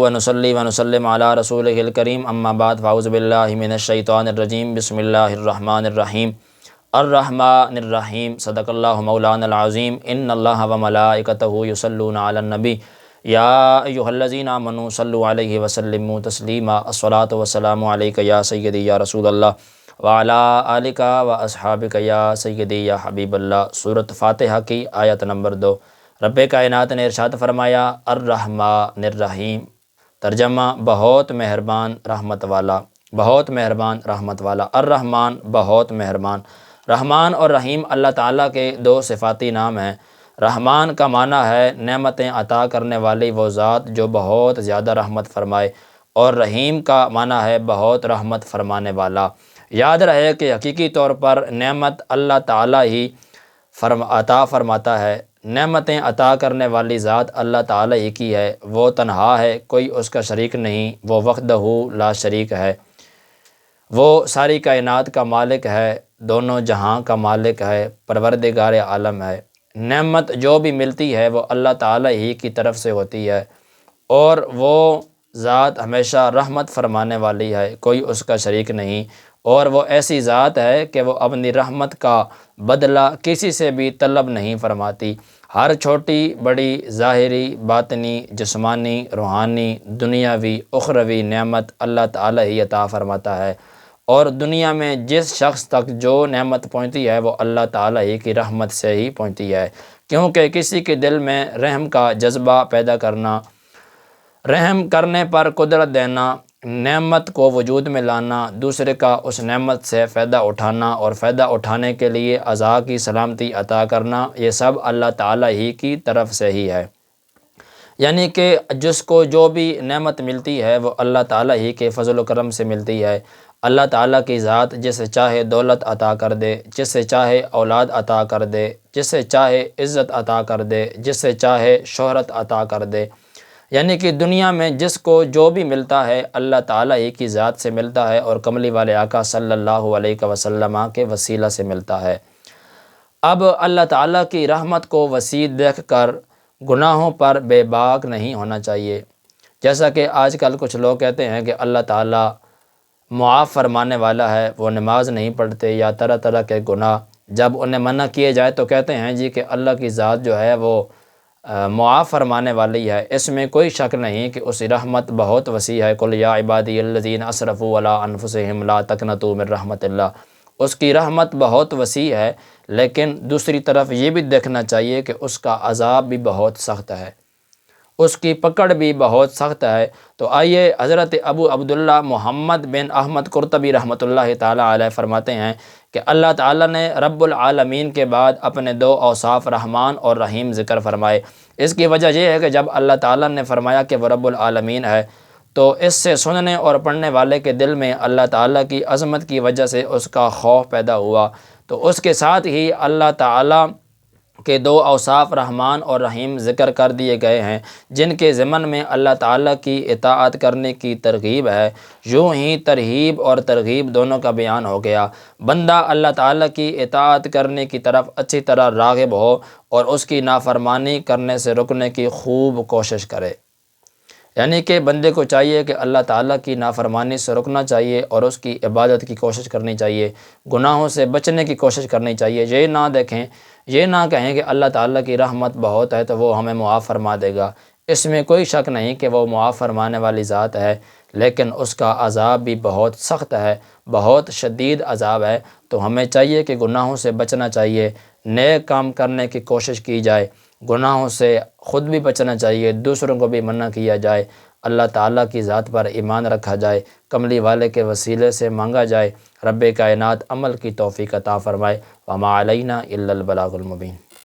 و نصلی و نسلم علی رسولہ الکریم، اما بعد، فاعوذ باللہ من الشیطان الرجیم، بسم اللہ الرحمن الرحیم، الرحمن الرحیم، صدق اللہ مولانا العظیم، ان اللہ و ملائکتہ یصلون علی النبی، یا ایھا الذین آمنوا صلوا علیہ وسلموا تسلیما، الصلاۃ والسلام علیک یا سیدی یا رسول اللہ وعلی آلک و اصحابک یا سیدی یا حبیب اللہ۔ سورۃ فاتحہ کی آیت نمبر 2۔ رب کائنات نے ارشاد فرمایا الرحمن الرحیم، ترجمہ بہت مہربان رحمت والا، بہت مہربان رحمت والا۔ الرحمن بہت مہربان، رحمان اور رحیم اللہ تعالیٰ کے دو صفاتی نام ہیں۔ رحمان کا معنی ہے نعمتیں عطا کرنے والی وہ ذات جو بہت زیادہ رحمت فرمائے، اور رحیم کا معنی ہے بہت رحمت فرمانے والا۔ یاد رہے کہ حقیقی طور پر نعمت اللہ تعالیٰ ہی عطا فرماتا ہے۔ نعمتیں عطا کرنے والی ذات اللہ تعالیٰ ہی کی ہے، وہ تنہا ہے، کوئی اس کا شریک نہیں، وہ وحدہ لا شریک ہے، وہ ساری کائنات کا مالک ہے، دونوں جہاں کا مالک ہے، پروردگار عالم ہے۔ نعمت جو بھی ملتی ہے وہ اللہ تعالیٰ ہی کی طرف سے ہوتی ہے، اور وہ ذات ہمیشہ رحمت فرمانے والی ہے، کوئی اس کا شریک نہیں، اور وہ ایسی ذات ہے کہ وہ اپنی رحمت کا بدلہ کسی سے بھی طلب نہیں فرماتی۔ ہر چھوٹی بڑی ظاہری، باطنی، جسمانی، روحانی، دنیاوی، اخروی نعمت اللہ تعالیٰ ہی عطا فرماتا ہے، اور دنیا میں جس شخص تک جو نعمت پہنچتی ہے وہ اللہ تعالیٰ ہی کی رحمت سے ہی پہنچتی ہے، کیونکہ کسی کے دل میں رحم کا جذبہ پیدا کرنا، رحم کرنے پر قدرت دینا، نعمت کو وجود میں لانا، دوسرے کا اس نعمت سے فائدہ اٹھانا، اور فائدہ اٹھانے کے لیے عطا کی سلامتی عطا کرنا، یہ سب اللہ تعالیٰ ہی کی طرف سے ہی ہے۔ یعنی کہ جس کو جو بھی نعمت ملتی ہے وہ اللہ تعالیٰ ہی کے فضل و کرم سے ملتی ہے۔ اللہ تعالیٰ کی ذات جسے چاہے دولت عطا کر دے، جسے چاہے اولاد عطا کر دے، جسے چاہے عزت عطا کر دے، جسے چاہے شہرت عطا کر دے۔ یعنی کہ دنیا میں جس کو جو بھی ملتا ہے اللہ تعالیٰ ہی کی ذات سے ملتا ہے، اور کملی والے آقا صلی اللہ علیہ وسلم کے وسیلہ سے ملتا ہے۔ اب اللہ تعالیٰ کی رحمت کو وسیع دیکھ کر گناہوں پر بے باک نہیں ہونا چاہیے۔ جیسا کہ آج کل کچھ لوگ کہتے ہیں کہ اللہ تعالیٰ معاف فرمانے والا ہے، وہ نماز نہیں پڑھتے یا طرح طرح کے گناہ، جب انہیں منع کیے جائے تو کہتے ہیں جی کہ اللہ کی ذات جو ہے وہ معاف فرمانے والی ہے۔ اس میں کوئی شک نہیں کہ اس کی رحمت بہت وسیع ہے۔ قل یا عبادی الذین اسرفوا علی انفسہم لا تقنطوا من رحمت اللہ۔ اس کی رحمت بہت وسیع ہے، لیکن دوسری طرف یہ بھی دیکھنا چاہیے کہ اس کا عذاب بھی بہت سخت ہے، اس کی پکڑ بھی بہت سخت ہے۔ تو آئیے حضرت ابو عبداللہ محمد بن احمد قرطبی رحمۃ اللہ تعالیٰ علیہ فرماتے ہیں کہ اللہ تعالیٰ نے رب العالمین کے بعد اپنے دو اوصاف رحمان اور رحیم ذکر فرمائے۔ اس کی وجہ یہ ہے کہ جب اللہ تعالیٰ نے فرمایا کہ وہ رب العالمین ہے، تو اس سے سننے اور پڑھنے والے کے دل میں اللہ تعالیٰ کی عظمت کی وجہ سے اس کا خوف پیدا ہوا۔ تو اس کے ساتھ ہی اللہ تعالیٰ کے دو اوصاف رحمان اور رحیم ذکر کر دیے گئے ہیں، جن کے ضمن میں اللہ تعالیٰ کی اطاعت کرنے کی ترغیب ہے۔ یوں ہی ترہیب اور ترغیب دونوں کا بیان ہو گیا۔ بندہ اللہ تعالیٰ کی اطاعت کرنے کی طرف اچھی طرح راغب ہو، اور اس کی نافرمانی کرنے سے رکنے کی خوب کوشش کرے۔ یعنی کہ بندے کو چاہیے کہ اللہ تعالیٰ کی نافرمانی سے رکنا چاہیے، اور اس کی عبادت کی کوشش کرنی چاہیے، گناہوں سے بچنے کی کوشش کرنی چاہیے۔ یہ نہ دیکھیں، یہ نہ کہیں کہ اللہ تعالیٰ کی رحمت بہت ہے تو وہ ہمیں معاف فرما دے گا۔ اس میں کوئی شک نہیں کہ وہ معاف فرمانے والی ذات ہے، لیکن اس کا عذاب بھی بہت سخت ہے، بہت شدید عذاب ہے۔ تو ہمیں چاہیے کہ گناہوں سے بچنا چاہیے، نیک کام کرنے کی کوشش کی جائے، گناہوں سے خود بھی بچنا چاہیے، دوسروں کو بھی منع کیا جائے، اللہ تعالیٰ کی ذات پر ایمان رکھا جائے، کملی والے کے وسیلے سے مانگا جائے۔ رب کائنات عمل کی توفیق عطا فرمائے۔ وما علینا الا البلاغ المبین۔